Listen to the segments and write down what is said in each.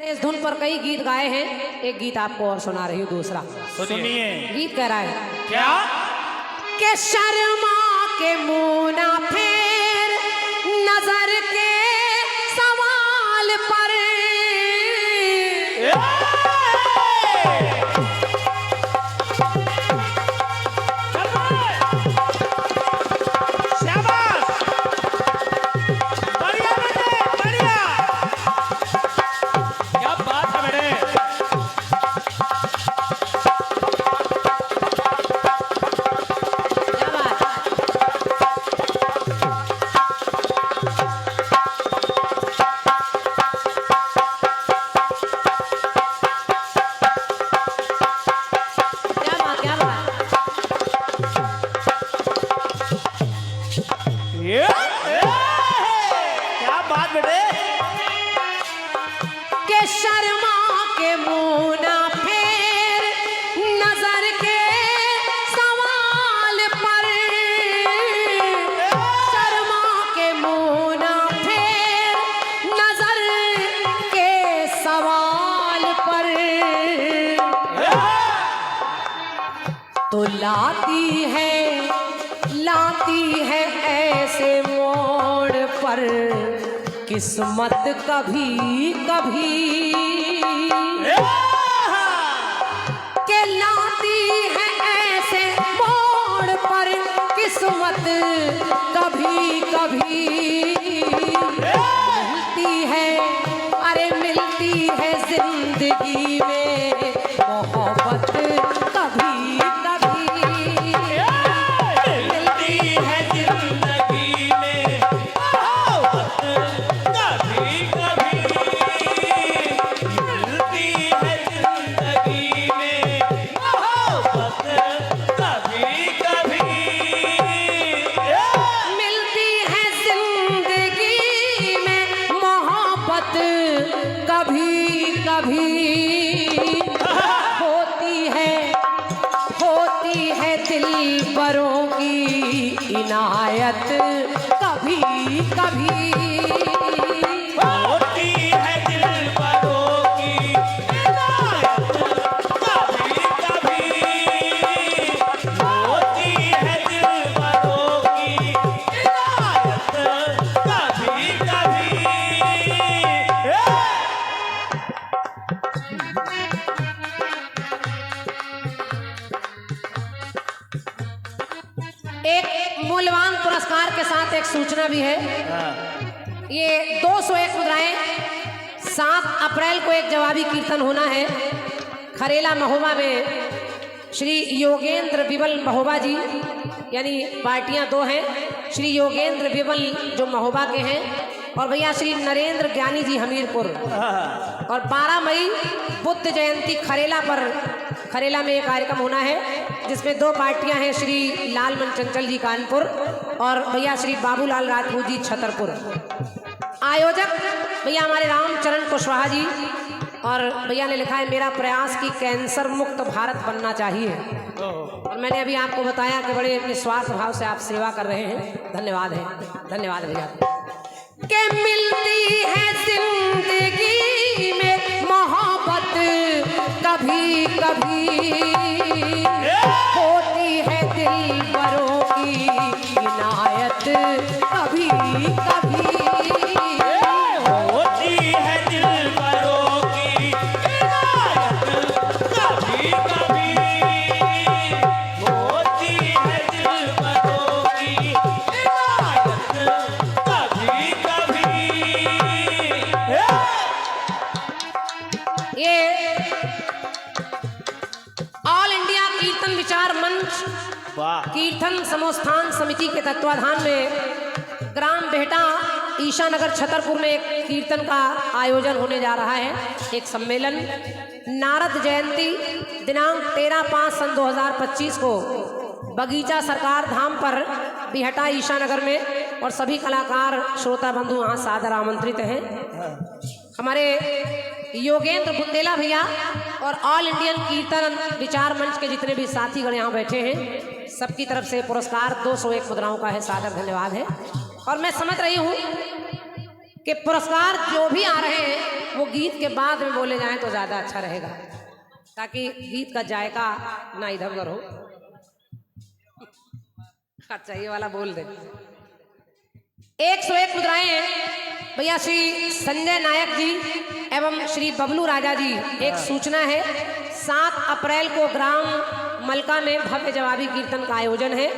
इस धुन पर कई गीत गाए हैं, एक गीत आपको और सुना रही हूँ। दूसरा सुनिए। गीत कह रहा है क्या के शर्मा के मुंह ना फेर नजर के सवाल पर। क्या बात बेटे के शर्मा के मुंह ना फेर नजर के सवाल पर। शर्मा के मुंह ना फेर नजर के सवाल पर। तो लाती है ऐसे मोड़ पर किस्मत कभी कभी के लाती है ऐसे मोड़ पर किस्मत कभी कभी मिलती है, अरे मिलती है जिंदगी में मोहब्बत कभी कभी। कभी कभी होती है दिलबरों की इनायत कभी कभी। होती है दिलबरों की इनायत कभी कभी। होती है दिलबरों की इनायत कभी कभी। एक मूल्यवान पुरस्कार के साथ एक सूचना भी है। ये 201 मुद्राएं 7 अप्रैल को एक जवाबी कीर्तन होना है खरेला महोबा में। श्री योगेंद्र बिबल महोबा जी, यानी पार्टियां दो हैं, श्री योगेंद्र बिबल जो महोबा के हैं और भैया श्री नरेंद्र ज्ञानी जी हमीरपुर। और 12 मई बुद्ध जयंती खरेला में एक कार्यक्रम होना है जिसमें 2 पार्टियां हैं, श्री लालमन चंचल जी कानपुर और भैया श्री बाबूलाल राजपूत जी छतरपुर। आयोजक भैया हमारे रामचरण कुशवाहा जी और भैया ने लिखा है मेरा प्रयास कि कैंसर मुक्त भारत बनना चाहिए। और मैंने अभी आपको बताया कि बड़े निस्वार्थ भाव से आप सेवा कर रहे हैं। धन्यवाद है, धन्यवाद भैया। के मिलती है जिंदगी में मोहब्बत कभी कभी। होती है दिलबरों की इनायत कभी कभी। होती है दिलबरों की इनायत कभी कभी। होती है दिलबरों की इनायत कभी कभी। ये ऑल इंडिया कीर्तन विचार मंच कीर्तन समोत्थान समिति के तत्वाधान में ग्राम बेहटा ईशानगर छतरपुर में एक कीर्तन का आयोजन होने जा रहा है। एक सम्मेलन नारद जयंती दिनांक 13/5/2025 को बगीचा सरकार धाम पर बिहटा ईशानगर में, और सभी कलाकार श्रोता बंधु वहाँ सादर आमंत्रित हैं। हमारे योगेंद्र बुंदेला भैया और ऑल इंडियन कीर्तन विचार मंच के जितने भी साथीगण यहाँ बैठे हैं, सबकी तरफ से पुरस्कार 201 मुद्राओं का है। सादर धन्यवाद है। और मैं समझ रही हूँ कि पुरस्कार जो भी आ रहे हैं वो गीत के बाद में बोले जाएं तो ज़्यादा अच्छा रहेगा, ताकि गीत का जायका ना इधर उधर हो। अच्छा ये वाला बोल दे। 101 मुद्राएं हैं भैया। श्री संजय नायक जी एवं श्री बबलू राजा जी, एक सूचना है 7 अप्रैल को ग्राम मलका में भव्य जवाबी कीर्तन का आयोजन है,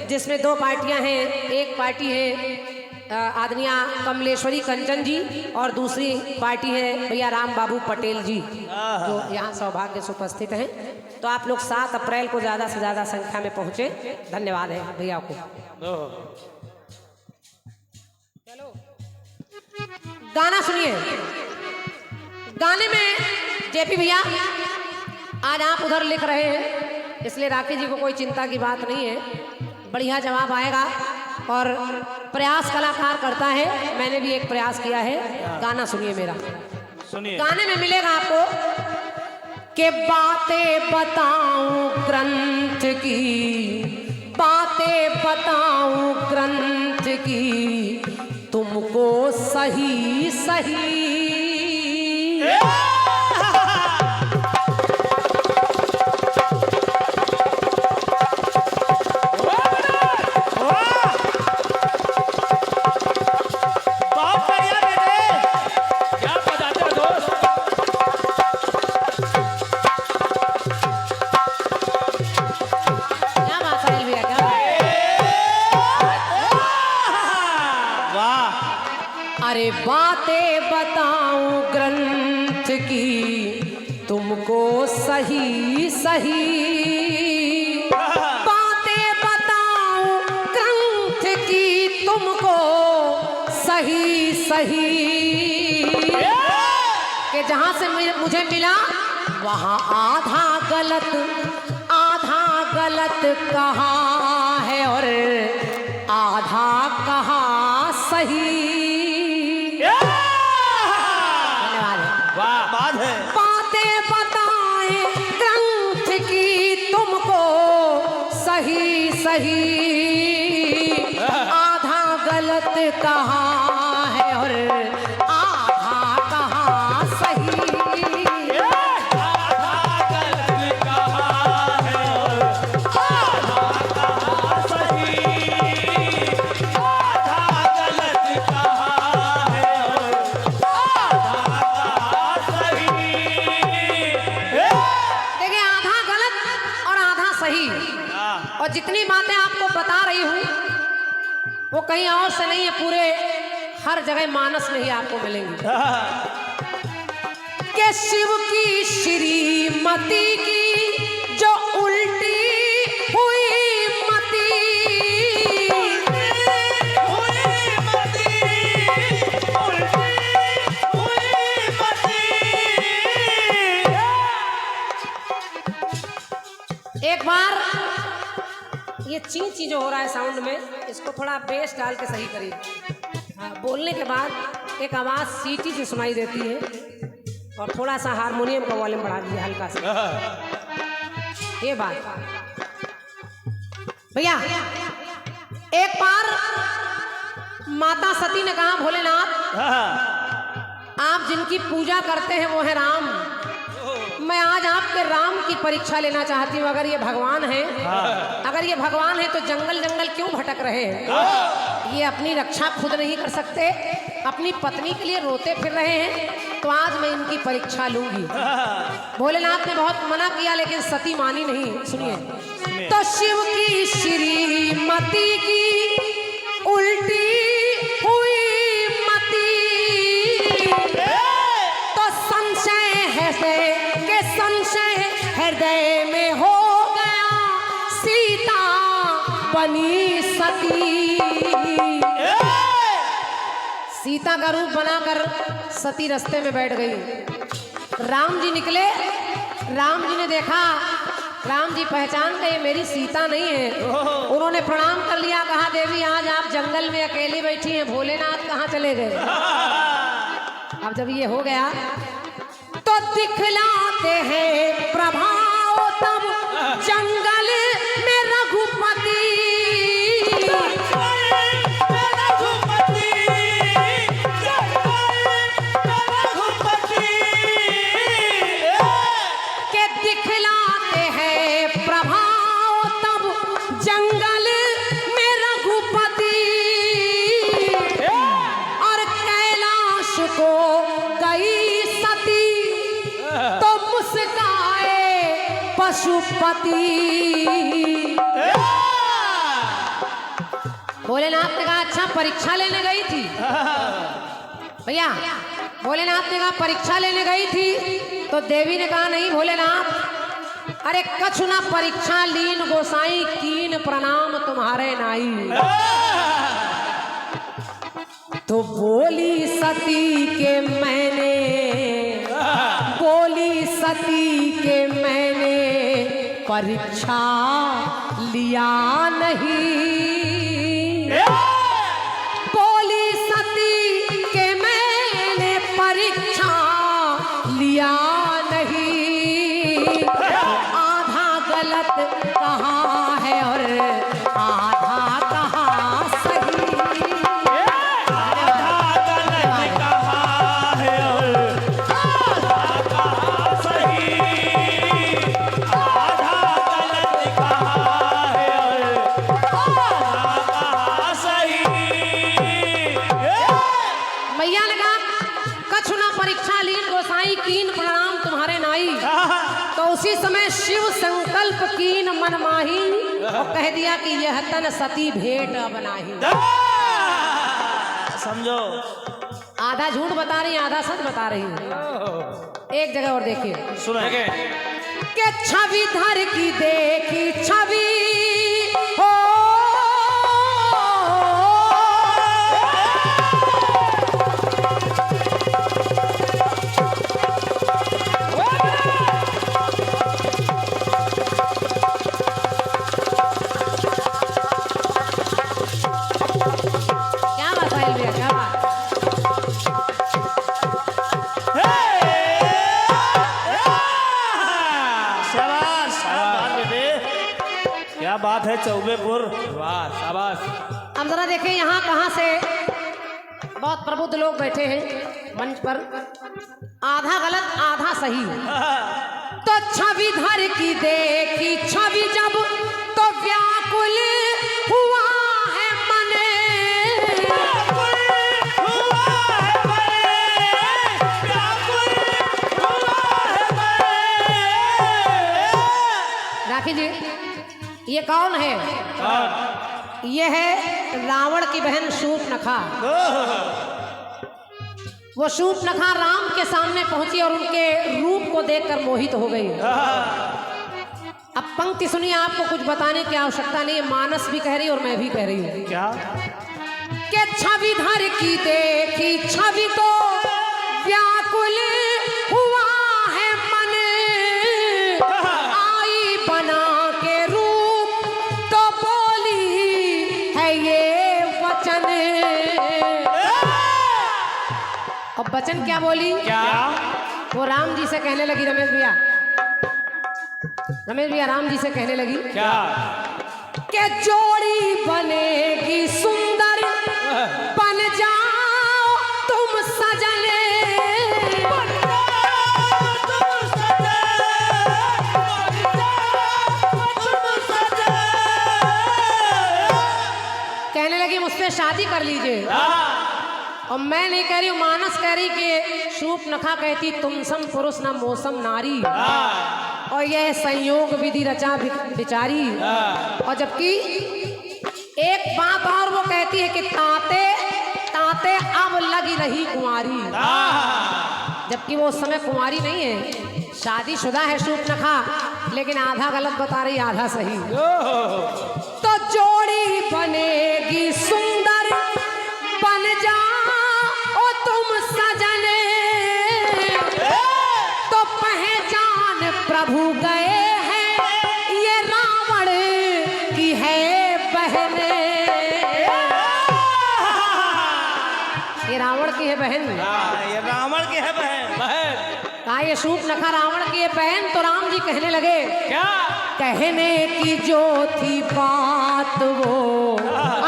जिसमें 2 पार्टियां हैं। एक पार्टी है आदनिया कमलेश्वरी कंचन जी और दूसरी पार्टी है भैया राम बाबू पटेल जी, जो यहाँ सौभाग्य से उपस्थित हैं। तो आप लोग 7 अप्रैल को ज़्यादा से ज़्यादा संख्या में पहुँचे। धन्यवाद है भैया को। चलो गाना सुनिए। गाने में जेपी भैया आज आप उधर लिख रहे हैं, इसलिए राकेश जी को कोई चिंता की बात नहीं है, बढ़िया जवाब आएगा। और प्रयास कलाकार करता है, मैंने भी एक प्रयास किया है। गाना सुनिए मेरा, सुनिए। गाने में मिलेगा आपको कि बातें बताऊं ग्रंथ की, बातें बताऊं ग्रंथ की, तुमको सही सही। अरे बातें बताऊं ग्रंथ की, तुमको सही सही। बातें बताऊं ग्रंथ की, तुमको सही सही। कि जहां से मुझे मिला वहां आधा गलत कहा है और आधा कहा सही। बातें बताए ग्रंथ की, तुमको सही सही। आधा गलत कहा है और आधा कहा सही। आधा गलत कहा है और आधा कहा सही। आधा गलत कहा है और आधा सही। देखिए आधा गलत और आधा सही। और जितनी बातें आपको बता रही हूं वो कहीं और से नहीं है, पूरे हर जगह मानस में ही आपको मिलेंगी। कि शिव की श्रीमती की जो उल्टी हुई मती, एक बार ये ची जो हो रहा है साउंड में, इसको थोड़ा बेस डाल के सही करिए। हाँ, बोलने के बाद एक आवाज़ सीटी से सुनाई देती है, और थोड़ा सा हारमोनियम का वॉल्यूम बढ़ा दीजिए हल्का सा। ये बात भैया, एक बार माता सती ने कहा, भोलेनाथ आप जिनकी पूजा करते हैं वो है राम, मैं आज आपके राम की परीक्षा लेना चाहती हूँ। अगर ये भगवान है, अगर ये भगवान है तो जंगल जंगल क्यों भटक रहे हैं? ये अपनी रक्षा खुद नहीं कर सकते, अपनी पत्नी के लिए रोते फिर रहे हैं, तो आज मैं इनकी परीक्षा लूंगी। भोलेनाथ ने बहुत मना किया लेकिन सती मानी नहीं। सुनिए। तो शिव की श्रीमती की उल्टी हुई मती, तो संशय है के संशय हृदय में हो गया, सीता बनी सती। सीता का रूप बनाकर सती रास्ते में बैठ गई। राम जी निकले, राम जी ने देखा, राम जी पहचान गए मेरी सीता नहीं है। उन्होंने प्रणाम कर लिया, कहा देवी आज आप जंगल में अकेली बैठी हैं, भोलेनाथ कहाँ चले गए? अब जब ये हो गया तो दिखलाते हैं प्रभाव तब जंगल में रघुपति। पशुपति। भोलेनाथ ने कहा अच्छा परीक्षा लेने गई थी भैया। भोलेनाथ ने कहा परीक्षा लेने गई थी, तो देवी ने कहा नहीं भोलेनाथ, अरे कछु ना परीक्षा लीन गोसाई, कीन प्रणाम तुम्हारे नाई। तो बोली सती के मैंने, बोली सती के मैंने परीक्षा लिया नहीं। बोली सती के मैंने परीक्षा लिया नहीं। आधा गलत कहा है और आधा कहा सही। आधा गलत कहा है और आधा कहा सही। आधा गलत कहा है और आधा कहा सही। मैया ने कहा कछु ना परीक्षा लीन गोसाई, कीन प्रणाम तुम्हारे नाई। तो उसी समय शिव संकल्प कीन मन माही, और कह दिया कि यह तन सती भेंट अब नाही। समझो, आधा झूठ बता रही, आधा सच बता रही है। एक जगह और देखिए, सुनेंगे कि छवि धर की देखी छवि हो, क्या बात है भैया, क्या बात। शाबाश शाबाश बेटे, क्या बात है चौबेपुर, वाह शाबाश। अब जरा देखिए यहाँ कहाँ से बहुत प्रबुद्ध लोग बैठे हैं मंच पर। आधा गलत आधा सही। तो छवि धर की देखी छवि जब, तो व्याकुल हुआ है मने। राखी जी ये कौन है? ये है रावण की बहन शूर्पणखा। वो शूर्पणखा राम के सामने पहुंची और उनके रूप को देखकर मोहित हो गई। अब पंक्ति सुनिए, आपको कुछ बताने की आवश्यकता नहीं है, मानस भी कह रही और मैं भी कह रही हूँ। क्या? कि छवि धर की देखी छवि तो व्याकुल हुआ है मन, आई बना के रूप तो बोली है ये वचन। अब वचन क्या बोली? क्या? वो राम जी से कहने लगी, रमेश भैया, रमेश भैया राम जी से कहने लगी क्या? कि जोड़ी बनेगी सुंदर, बन जाओ तुम सजने। कहने लगी मुझसे शादी कर लीजिए। और मैं नहीं कह रही हूँ, मानस कह रही कि शूर्पणखा कहती तुम सम पुरुष न मौसम नारी, और यह संयोग विधि रचा बिचारी। और जबकि एक बात और वो कहती है कि ताते ताते अब लगी रही कुंवारी, जबकि वो उस समय कुंवारी नहीं है, शादीशुदा है शूर्पणखा, लेकिन आधा गलत बता रही आधा सही। तो जोड़ी बनेगी सुंदर, बन जाओ तुम सजने, तो पहचान प्रभु गए हैं ये रावण की है बहने। ये रावण की है बहन। ये रावण की है बहन। कहा ये शूर्पणखा रावण की है बहन। तो राम जी कहने लगे क्या? कहने की जो थी बात वो,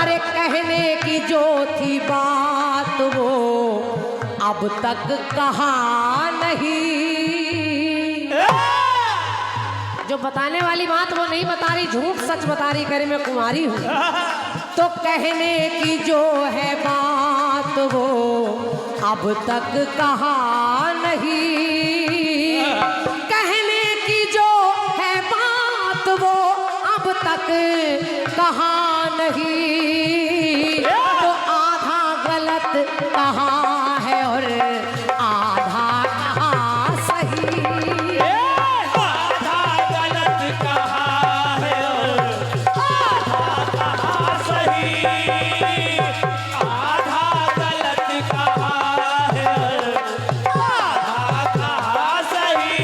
अरे कहने की जो थी बात वो अब तक कहा नहीं। जो बताने वाली बात वो नहीं बता रही, झूठ सच बता रही, कह रही मैं कुंवारी हूँ। तो कहने की जो है बात वो अब तक कहा नहीं, कहने की जो है बात कहा नहीं, तो आधा गलत कहा है और आधा कहा सही। आधा गलत कहा है और आधा कहा सही। आधा गलत कहा है और आधा कहा सही।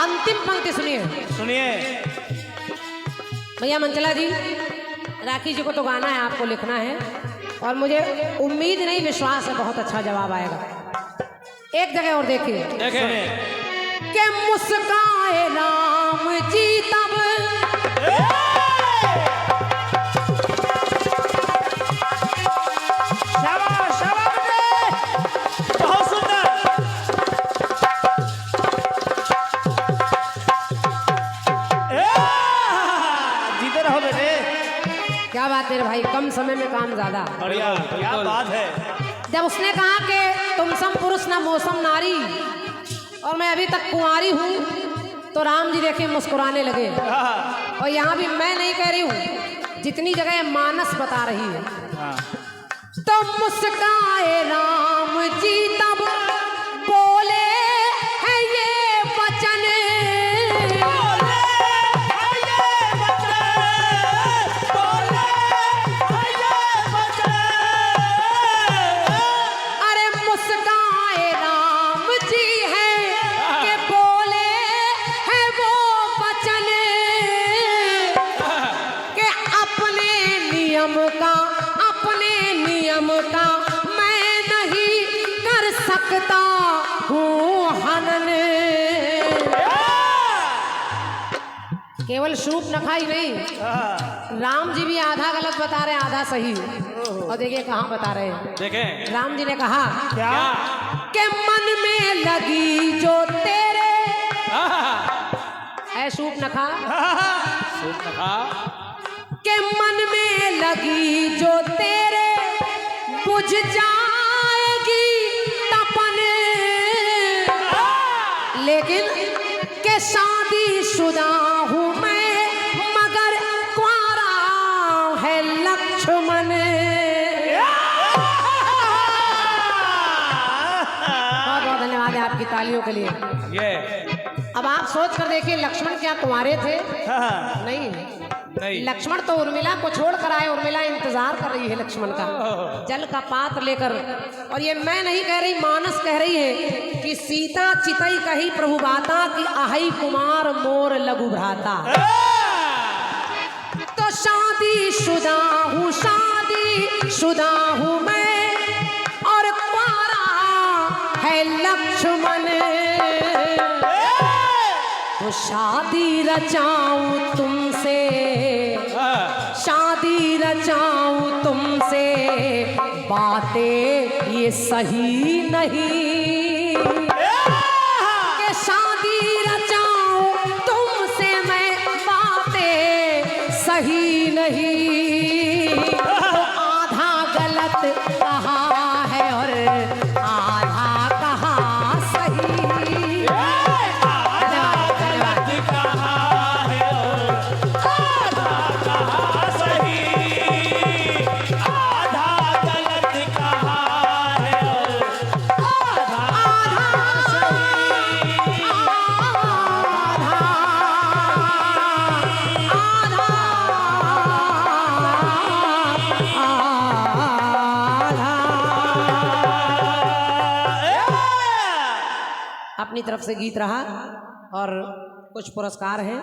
अंतिम पंक्ति सुनिए। सुनिए भैया मंचला जी, राखी जी को तो गाना है, आपको लिखना है, और मुझे उम्मीद नहीं विश्वास है बहुत अच्छा जवाब आएगा। एक जगह और देखिए, देखें कि मुस्काए राम जी तब शाबाश शाबाश बेटे, बहुत सुंदर। जीते रहो बेटे। क्या बात है रे भाई, कम समय में काम ज्यादा। बढ़िया, क्या बात है। जब उसने कहा कि तुम सम पुरुष ना मौसम नारी, और मैं अभी तक कुंवारी हूँ, तो राम जी देखे मुस्कुराने लगे। और यहाँ भी मैं नहीं कह रही हूँ, जितनी जगह मानस बता रही है। तो मुस्काए राम जी तब बोले है ये वचन, अरे मुस्काए राम जी है कि बोले है वो वचन, कि अपने नियम का मैं नहीं कर सकता हूँ हनन। केवल सूप न खाई नहीं, राम जी भी आधा गलत बता रहे हैं आधा सही। और देखिए कहाँ बता रहे हैं। देखें राम जी ने कहा क्या कि मन में लगी जो तेरे है सूप न खा, के मन में लगी जो तेरे बुझ जाएगी तपन, लेकिन के शादी शुदा हूँ मैं मगर कुंवारा है लक्ष्मण। बहुत बहुत धन्यवाद है आपकी तालियों के लिए। ये अब आप सोच कर देखिए, लक्ष्मण क्या कुंवारे थे? नहीं, लक्ष्मण तो उर्मिला को छोड़ कर आए। उर्मिला इंतजार कर रही है लक्ष्मण का, जल का पात्र लेकर। और ये मैं नहीं कह रही, मानस कह रही है कि सीता चितई कही प्रभु बाता की आहई कुमार मोर लघु भ्राता। तो शादी शुदा हूँ मैं और कुंवारा है लक्ष्मण। तो शादी रचाऊं तुमसे, शादी रचाऊं तुमसे, बातें ये सही नहीं, कि शादी रचाऊं तुमसे मैं, बातें सही नहीं। तो आधा गलत कहा है और आधा कहा सही। अपनी तरफ से गीत रहा और कुछ पुरस्कार हैं।